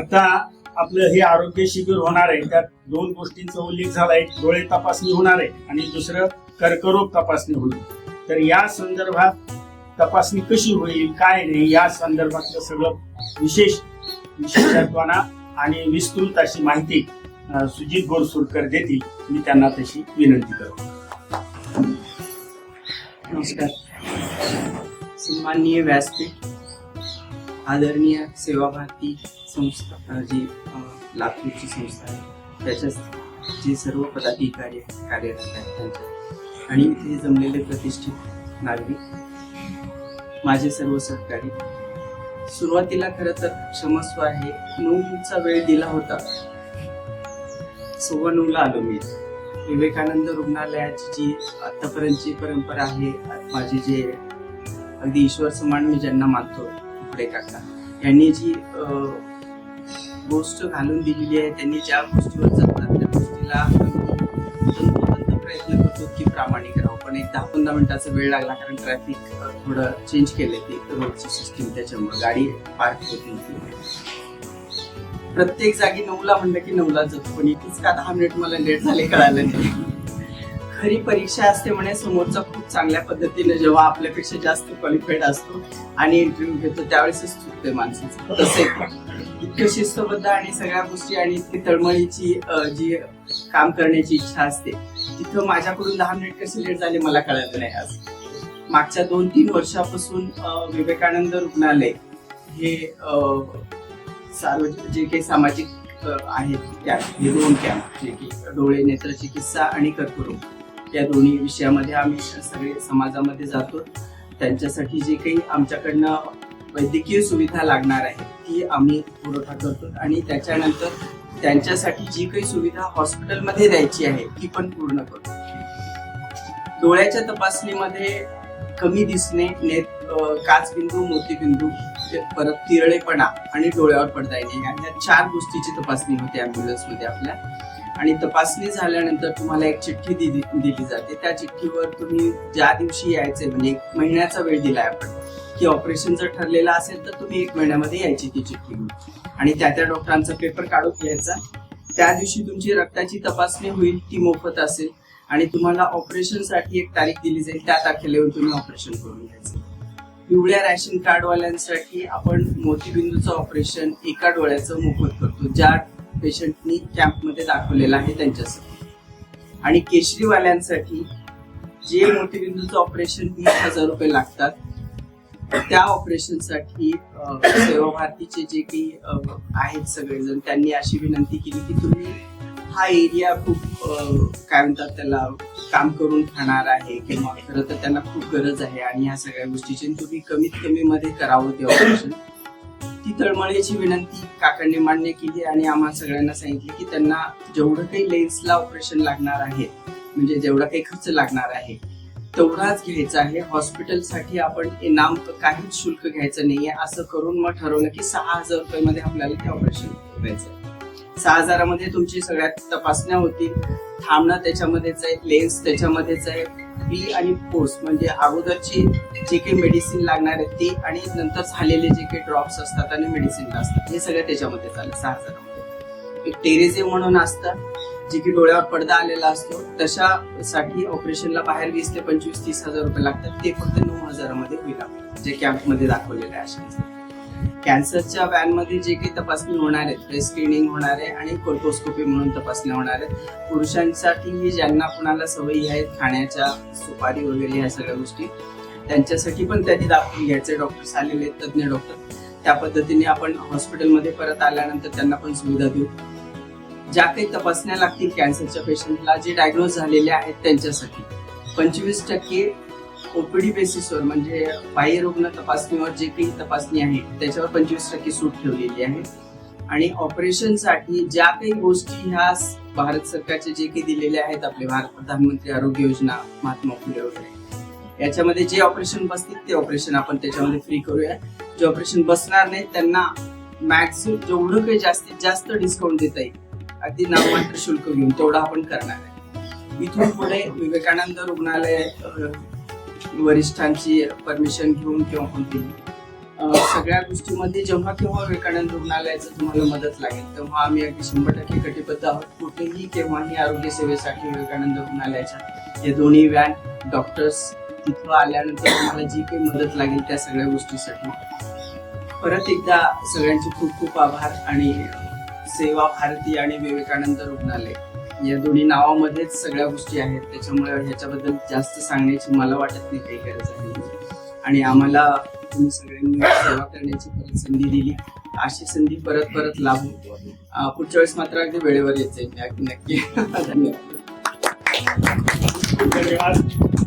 आता आपलं हे आरोग्य शिबिर होणार आहे, त्यात दोन गोष्टींचा उल्लेख झालाय. डोळे तपासणी होणार आहे आणि दुसरं कर्करोग तपासणी होईल. तर या संदर्भात तपासणी कशी होईल, काय नाही, या संदर्भातलं सगळं विशेषत्वाना आणि विस्तृत अशी माहिती सुजित गोरसुरकर देतील. मी त्यांना तशी विनंती करतो. नमस्कार. सन्माननीय व्यासपीठ, आदरणीय सेवा भारती संस्था, जी लातूरची संस्था आहे, त्याच्यात जे सर्व पदाधिकारी कार्यरत आहेत त्यांच्या, आणि इथे जमलेले प्रतिष्ठित नागरिक, माझे सर्व सहकारी. सुरुवातीला खरं तर क्षमस्व आहे, 9चा वेळ दिला होता, 9:15 आलो मी. विवेकानंद रुग्णालयाची जी आतापर्यंतची परंपरा आहे, माझे जे अगदी ईश्वर समान मी ज्यांना मानतो, पुढे काका यांनी जी गोष्ट घालून दिलेली आहे, त्यांनी ज्या गोष्टीवर जगतात त्या गोष्टीला तंतोतंत प्रयत्न करतो की प्रामाणिक राहू. पण एक 10-15 मिनिटाचा वेळ लागला, कारण ट्रॅफिक थोडं चेंज केले ते रोडची सिस्टीम, त्याच्यामुळे गाडी पार्क होत नव्हती. प्रत्येक जागी 9ला म्हणलं की 9ला जातो, पण इथेच का 10 मिनिट मला लेट झाले कळालं नाही. खरी परीक्षा असते म्हणे, समोरचा खूप चांगल्या पद्धतीने जेव्हा आपल्यापेक्षा जास्त क्वालिफाईड असतो आणि इंटरव्ह्यू घेतो त्यावेळेसच चुकते माणसाचं. तसे इतकं शिस्तबद्ध आणि सगळ्या गोष्टी आणि इतकी तळमळीची जी काम करण्याची इच्छा असते, तिथं माझ्याकडून 10 मिनिट कसे लेट झाले मला कळालं नाही. आज मागच्या 2-3 वर्षापासून विवेकानंद रुग्णालय हे सार्वजनिक जे काही सामाजिक आहेत हे 2 कॅम्प, जे की डोळे, नेत्रचिकित्सा आणि कर्करोग, या दोन्ही विषयामध्ये आम्ही सगळे समाजामध्ये जातो. त्यांच्यासाठी जे काही आमच्याकडनं वैद्यकीय सुविधा लागणार आहे ती आम्ही पुरवठा करतो, आणि त्याच्यानंतर त्यांच्यासाठी जी काही सुविधा हॉस्पिटलमध्ये द्यायची आहे ती पण पूर्ण करतो. डोळ्याच्या तपासणीमध्ये कमी दिसणे, काचबिंदू, मोतीबिंदू, परत तिरळेपणा आणि डोळ्यावर पडता येणे, या 4 गोष्टीची तपासणी होते ॲम्ब्युलन्समध्ये आपल्या. आणि तपासणी झाल्यानंतर तुम्हाला एक चिठ्ठी दिली जाते. त्या चिठ्ठीवर तुम्ही ज्या दिवशी यायचे, म्हणजे 1 महिन्याचा वेळ दिलाय आपण, की ऑपरेशन जर ठरलेलं असेल तर तुम्ही 1 महिन्यामध्ये यायची ती चिठ्ठी घेऊन, आणि त्या डॉक्टरांचा पेपर काढून घ्यायचा. त्या दिवशी तुमची रक्ताची तपासणी होईल, ती मोफत असेल, आणि तुम्हाला ऑपरेशनसाठी एक तारीख दिली जाईल, त्या तारखेला येऊन तुम्ही ऑपरेशन करून घ्यायचं. पिवळ्या रॅशन कार्डवाल्यांसाठी आपण मोतीबिंदूचं ऑपरेशन एका डोळ्याचं मोफत करतो, ज्या पेशंटनी कॅम्पमध्ये दाखवलेलं आहे त्यांच्यासाठी. आणि केशरीवाल्यांसाठी जे मोतीबिंदूचं ऑपरेशन 20,000 रुपये लागतात, त्या ऑपरेशनसाठी सेवा भारतीचे जे काही आहेत सगळेजण, त्यांनी अशी विनंती केली की तुम्ही हा एरिया खूप काय म्हणतात त्याला, काम करून खाणार आहे, किंवा खरं तर त्यांना खूप गरज आहे आणि ह्या सगळ्या गोष्टीची तुम्ही कमीत कमी मध्ये करावं ते ऑपरेशन. ती तळमळीची विनंती काकांनी मान्य केली, आणि आम्हाला सगळ्यांना सांगितले की त्यांना जेवढं काही लेन्सला ऑपरेशन लागणार आहे, म्हणजे जेवढा काही खर्च लागणार आहे तेवढाच घ्यायचा आहे. हॉस्पिटलसाठी आपण इनाम काहीच शुल्क घ्यायचं नाहीये. असं करून मग ठरवलं की 6,000 रुपयामध्ये आपल्याला ते ऑपरेशन करायचं आहे. 6,000मध्ये तुमची सगळ्या तपासण्या होतील, थांबणं त्याच्यामध्येच आहे, लेन्स त्याच्यामध्येच आहे, प्री आणि पोस्ट म्हणजे अगोदरची जे काही मेडिसिन लागणार आहे ते, आणि नंतर झालेले जे काही ड्रॉप्स असतात आणि मेडिसिन असतात, हे सगळं त्याच्यामध्ये झालं 6,000मध्ये. एक टेरेझे म्हणून असतं, जे की डोळ्यावर पडदा आलेला असतो, तशासाठी ऑपरेशनला बाहेर 20 ते 25-30,000 रुपये लागतात. ते फक्त 9,000मध्ये होईल, जे कॅम्पमध्ये दाखवलेले आहे. कॅन्सरच्या व्हॅनमध्ये जे काही तपासणी होणार आहेत, ब्रेस्ट स्क्रीनिंग होणार आहे आणि कोल्पोस्कोपी म्हणून तपासणी होणार आहेत. पुरुषांसाठी ज्यांना कुणाला सवयी आहेत खाण्याच्या, सुपारी वगैरे ह्या सगळ्या गोष्टी, त्यांच्यासाठी पण त्यांनी दाखवून घ्यायचे. डॉक्टर्स आलेले, तज्ञ डॉक्टर, त्या पद्धतीने आपण हॉस्पिटलमध्ये परत आल्यानंतर त्यांना पण सुविधा देऊ. ज्या काही तपासण्या लागतील कॅन्सरच्या पेशंटला जे डायग्नोज झालेले आहेत त्यांच्यासाठी 25% ओपीडी बेसिसवर, म्हणजे बाह्य रुग्ण तपासणीवर जे काही तपासणी आहे त्याच्यावर 25% सूट ठेवलेली आहे. आणि ऑपरेशनसाठी ज्या काही गोष्टी ह्या भारत सरकारचे जे काही दिलेले आहेत, आपले भारत प्रधानमंत्री आरोग्य योजना, महात्मा फुले वगैरे, याच्यामध्ये जे ऑपरेशन बसतील ते ऑपरेशन आपण त्याच्यामध्ये फ्री करूया. जे ऑपरेशन बसणार नाही त्यांना मॅक्सिमम जेवढं काही जास्तीत जास्त डिस्काउंट देता येईल, अगदी नाममात्र शुल्क घेऊन तेवढं आपण करणार आहे. इथून पुढे विवेकानंद रुग्णालय वरिष्ठांची परमिशन घेऊन किंवा कोणती सगळ्या गोष्टीमध्ये जेव्हा केव्हा विवेकानंद रुग्णालयाचं तुम्हाला मदत लागेल तेव्हा आम्ही अगदी 100% कटिबद्ध आहोत. कुठेही केव्हाही आरोग्य सेवेसाठी विवेकानंद रुग्णालयाच्या हे दोन्ही व्हॅन, डॉक्टर्स तिथं आल्यानंतर तुम्हाला जी काही मदत लागेल त्या सगळ्या गोष्टीसाठी परत एकदा सगळ्यांचे खूप खूप आभार. आणि सेवा भारती आणि विवेकानंद रुग्णालय या दोन्ही नावामध्येच सगळ्या गोष्टी आहेत, त्याच्यामुळे ह्याच्याबद्दल जास्त सांगण्याची मला वाटत नाही काही गरज आहे. आणि आम्हाला तुम्ही सगळ्यांनी सेवा करण्याची परत संधी दिली, अशी संधी परत परत लाभू. पुढच्या वेळेस मात्र अगदी वेळेवर येत जाईल मी, अगदी नक्की. धन्यवाद. धन्यवाद.